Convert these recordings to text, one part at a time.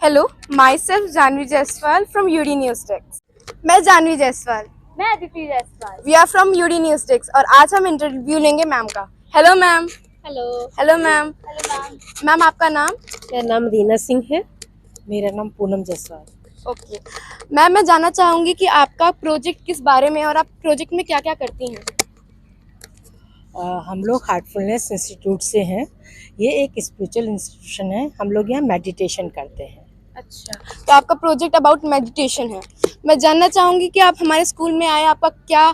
Hello, myself Janvi Jaiswal from UD news desk. मैं जानवी जायसवाल। मैं Aditi Jaiswal. We are from UD news desk और आज हम इंटरव्यू लेंगे मैम का। Hello ma'am. Hello. Hello ma'am. Hello ma'am. Ma'am आपका नाम? मेरा नाम रीना सिंह है। मेरा नाम पूनम जायसवाल। ओके मैम, मैं जानना चाहूँगी कि आपका प्रोजेक्ट किस बारे में है और आप प्रोजेक्ट में क्या क्या करती हैं? हम लोग हार्टफुलनेस इंस्टीट्यूट से हैं। ये एक स्पिरिचुअल इंस्टीट्यूशन है। हम लोग यहाँ मेडिटेशन करते हैं। अच्छा, तो आपका प्रोजेक्ट अबाउट मेडिटेशन है। मैं जानना चाहूँगी कि आप हमारे स्कूल में आए, आपका क्या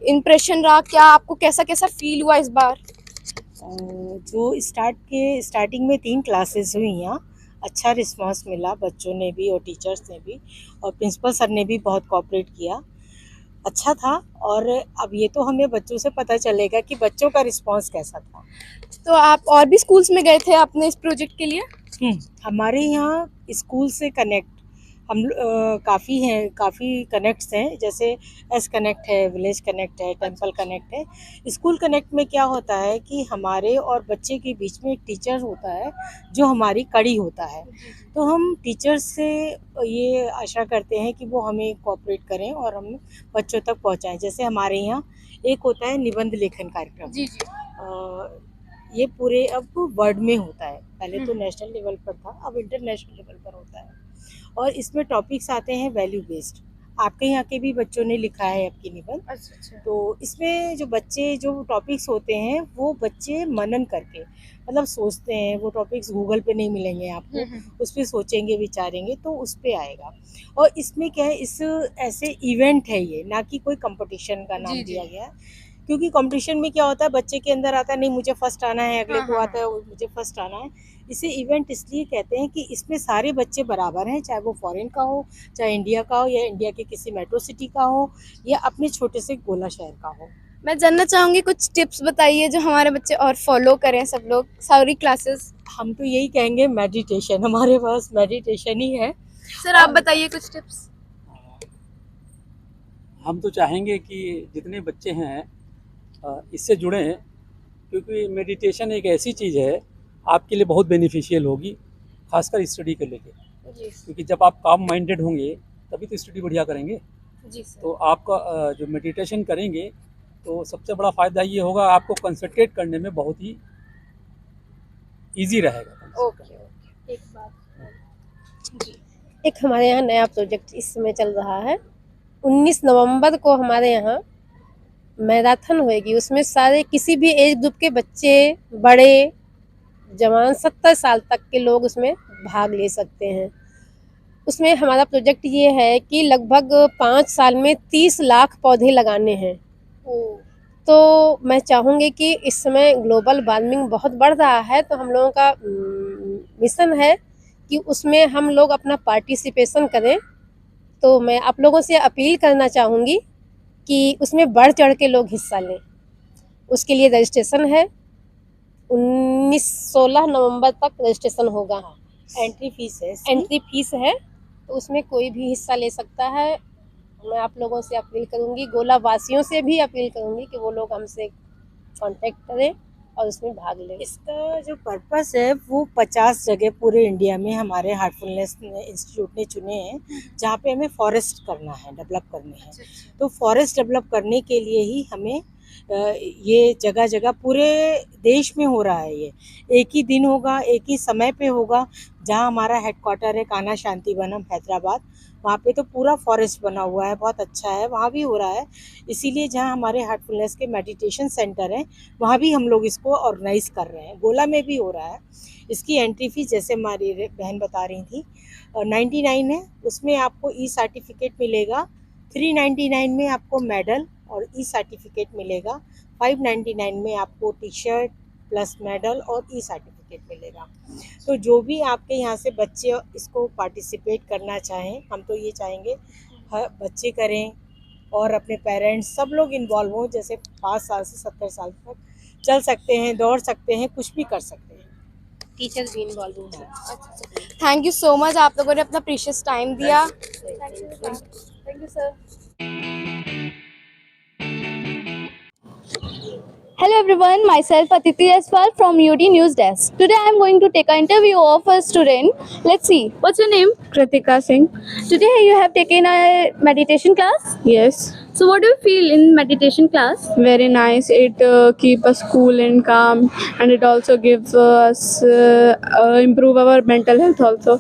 इम्प्रेशन रहा, क्या आपको कैसा कैसा फील हुआ इस बार? जो स्टार्टिंग में 3 क्लासेस हुई यहाँ, अच्छा रिस्पांस मिला। बच्चों ने भी और टीचर्स ने भी और प्रिंसिपल सर ने भी बहुत कोऑपरेट किया। अच्छा था। और अब ये तो हमें बच्चों से पता चलेगा कि बच्चों का रिस्पांस कैसा था। तो आप और भी स्कूल्स में गए थे अपने इस प्रोजेक्ट के लिए? हमारे यहाँ स्कूल से कनेक्ट हम काफ़ी कनेक्ट्स हैं। जैसे एस कनेक्ट है, विलेज कनेक्ट है, टेंपल कनेक्ट है। स्कूल कनेक्ट में क्या होता है कि हमारे और बच्चे के बीच में एक टीचर होता है जो हमारी कड़ी होता है। तो हम टीचर्स से ये आशा करते हैं कि वो हमें कोऑपरेट करें और हम बच्चों तक पहुंचाएं। जैसे हमारे यहाँ एक होता है निबंध लेखन कार्यक्रम। जी जी। ये पूरे अब वर्ल्ड में होता है। पहले तो नेशनल लेवल पर था, अब इंटरनेशनल लेवल पर होता है। और इसमें टॉपिक्स आते हैं वैल्यू बेस्ड। आपके यहाँ के भी बच्चों ने लिखा है आपकी निबंध। अच्छा। तो इसमें जो टॉपिक्स होते हैं वो बच्चे मनन करके मतलब सोचते हैं। वो टॉपिक्स गूगल पे नहीं मिलेंगे आपको, उस पर सोचेंगे विचारेंगे तो उस पर आएगा। और इसमें क्या है, इस ऐसे इवेंट है ये, ना कि कोई कंपटीशन का नाम दिया गया है। क्योंकि कंपटीशन में क्या होता है, बच्चे के अंदर आता है नहीं मुझे फर्स्ट आना है, अगले को आता है मुझे फर्स्ट आना है। इसे इवेंट इसलिए कहते हैं कि इसमें सारे बच्चे बराबर हैं, चाहे वो फॉरेन का हो, चाहे इंडिया का हो, या इंडिया के किसी मेट्रो सिटी का हो, या अपने छोटे से गोला शहर का हो। मैं जानना चाहूँगी, कुछ टिप्स बताइए जो हमारे बच्चे और फॉलो करें सब लोग सारी क्लासेस। हम तो यही कहेंगे मेडिटेशन, हमारे पास मेडिटेशन ही है। सर आप बताइए कुछ टिप्स। हम तो चाहेंगे कि जितने बच्चे हैं इससे जुड़ें, क्योंकि मेडिटेशन एक ऐसी चीज़ है आपके लिए बहुत बेनिफिशियल होगी, खासकर स्टडी को लेके। क्योंकि जब आप काम माइंडेड होंगे तभी तो स्टडी बढ़िया करेंगे। जी सर। तो आपका जो मेडिटेशन करेंगे तो सबसे बड़ा फ़ायदा ये होगा, आपको कंसंट्रेट करने में बहुत ही इजी रहेगा। ओके। एक बात जी। एक हमारे यहाँ नया प्रोजेक्ट इस समय चल रहा है। 19 नवंबर को हमारे यहाँ मैराथन होएगी। उसमें सारे किसी भी एज ग्रुप के बच्चे, बड़े, जवान, 70 साल तक के लोग उसमें भाग ले सकते हैं। उसमें हमारा प्रोजेक्ट ये है कि लगभग 5 साल में 30 लाख पौधे लगाने हैं। तो मैं चाहूँगी कि इस समय ग्लोबल वार्मिंग बहुत बढ़ रहा है, तो हम लोगों का मिशन है कि उसमें हम लोग अपना पार्टिसिपेशन करें। तो मैं आप लोगों से अपील करना चाहूँगी कि उसमें बढ़ चढ़ के लोग हिस्सा लें। उसके लिए रजिस्ट्रेशन है, 16 नवंबर तक रजिस्ट्रेशन होगा। एंट्री फीस है, तो उसमें कोई भी हिस्सा ले सकता है। मैं आप लोगों से अपील करूंगी, गोला वासियों से भी अपील करूंगी कि वो लोग हमसे कांटेक्ट करें और उसमें भाग लें। इसका जो पर्पस है वो 50 जगह पूरे इंडिया में हमारे हार्टफुलनेस इंस्टीट्यूट ने चुने हैं, जहाँ पे हमें फॉरेस्ट करना है, डेवलप करने हैं। तो फॉरेस्ट डेवलप करने के लिए ही हमें ये जगह जगह पूरे देश में हो रहा है। ये एक ही दिन होगा, एक ही समय पे होगा। जहाँ हमारा हेडक्वार्टर है कान्हा शांतिवनम हैदराबाद, वहाँ पे तो पूरा फॉरेस्ट बना हुआ है, बहुत अच्छा है, वहाँ भी हो रहा है। इसीलिए जहाँ हमारे हार्टफुलनेस के मेडिटेशन सेंटर हैं वहाँ भी हम लोग इसको ऑर्गेनाइज कर रहे हैं। गोला में भी हो रहा है। इसकी एंट्री फीस जैसे हमारी बहन बता रही थी 99 है। उसमें आपको ई सर्टिफिकेट मिलेगा। 399 में आपको मेडल और ई सर्टिफिकेट मिलेगा। 599 में आपको टी शर्ट प्लस मेडल और ई सर्टिफिकेट मिलेगा। तो जो भी आपके यहाँ से बच्चे इसको पार्टिसिपेट करना चाहें, हम तो ये चाहेंगे बच्चे करें और अपने पेरेंट्स सब लोग इन्वॉल्व हों। जैसे 5 साल से 70 साल तक चल सकते हैं, दौड़ सकते हैं, कुछ भी कर सकते हैं। टीचर्स भी इन्वॉल्व हों। थैंक यू सो मच, आप लोगों ने अपना प्रीशियस टाइम दिया। Thank you sir. Hello everyone, myself Aditi Aswal from UD News Desk. Today I am going to take an interview of a student. Let's see, what's your name? Kritika Singh. Today you have taken a meditation class. Yes, So what do you feel in meditation class? very nice. It keep us cool and calm, and it also gives us improve our mental health also,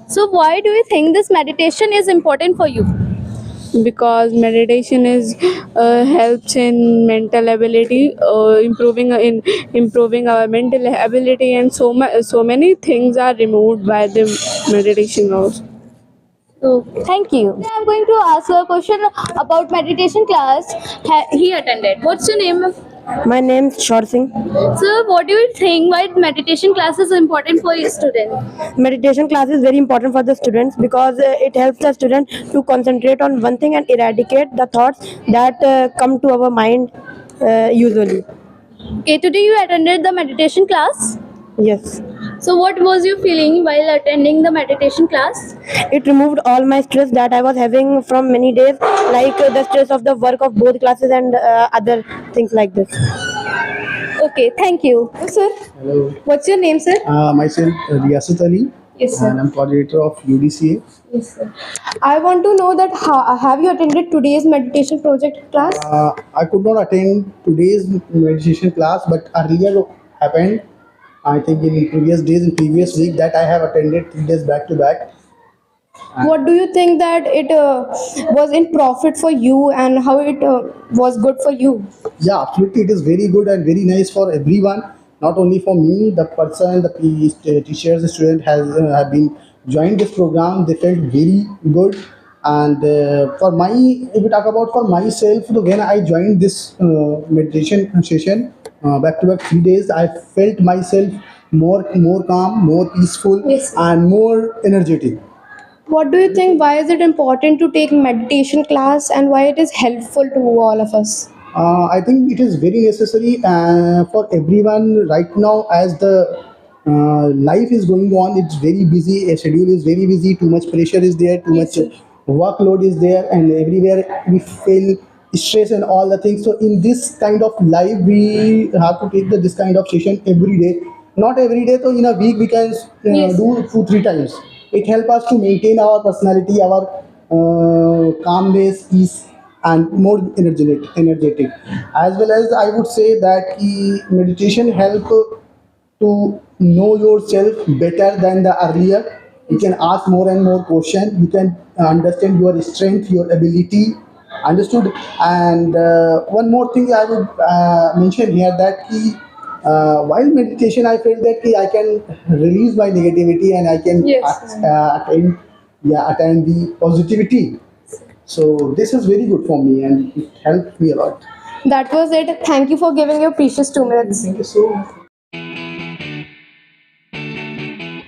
So why do you think this meditation is important for you? because meditation is helps in mental ability, improving our mental ability, and so many things are removed by the meditation also. So thank you. Today I am going to ask you a question about meditation class he attended. What's your name? My name is Shor Singh. So what do you think why meditation class is important for your student? Meditation class is very important for the students because it helps the student to concentrate on one thing and eradicate the thoughts that come to our mind usually. Okay, today you attended the meditation class. Yes, So what was you feeling while attending the meditation class? it removed all my stress that I was having from many days, like the stress of the work of both classes and other things like this. Okay, thank you. Sir, Hello, what's your name, sir? myself Riyasat Ali, Yes, and I'm coordinator of UDCA. Yes, sir. I want to know that have you attended today's meditation project class? I could not attend today's meditation class, but earlier happened. I think in previous days, in previous week, that I have attended 3 days back to back. What do you think that it was in profit for you and how it was good for you? Yeah, absolutely, it is very good and very nice for everyone. Not only for me, the person, the teachers, the student have been joined this program. They felt very good. And for my, if we talk about for myself, so when I joined this meditation session, back to back 3 days, I felt myself more calm, more peaceful, Yes. and more energetic. What do you think? Why is it important to take meditation class and why it is helpful to all of us? I think it is very necessary for everyone right now as the life is going on. It's very busy. A schedule is very busy. Too much pressure is there. Too much workload is there, and everywhere we feel stress and all the things. So in this kind of life, we have to take this kind of session every day. Not every day. So in a week, we can Yes. do 2-3 times. It helps us to maintain our personality, our calmness, peace, and more energetic. As well as I would say that meditation help to know yourself better than the earlier. You can ask more and more questions. You can understand your strength, your ability. Understood. And one more thing I would mention here that while meditation, I felt that I can release my negativity and I can Yes. attain the positivity. So this is very good for me and it helped me a lot. That was it. Thank you for giving your precious 2 minutes. Thank you so much.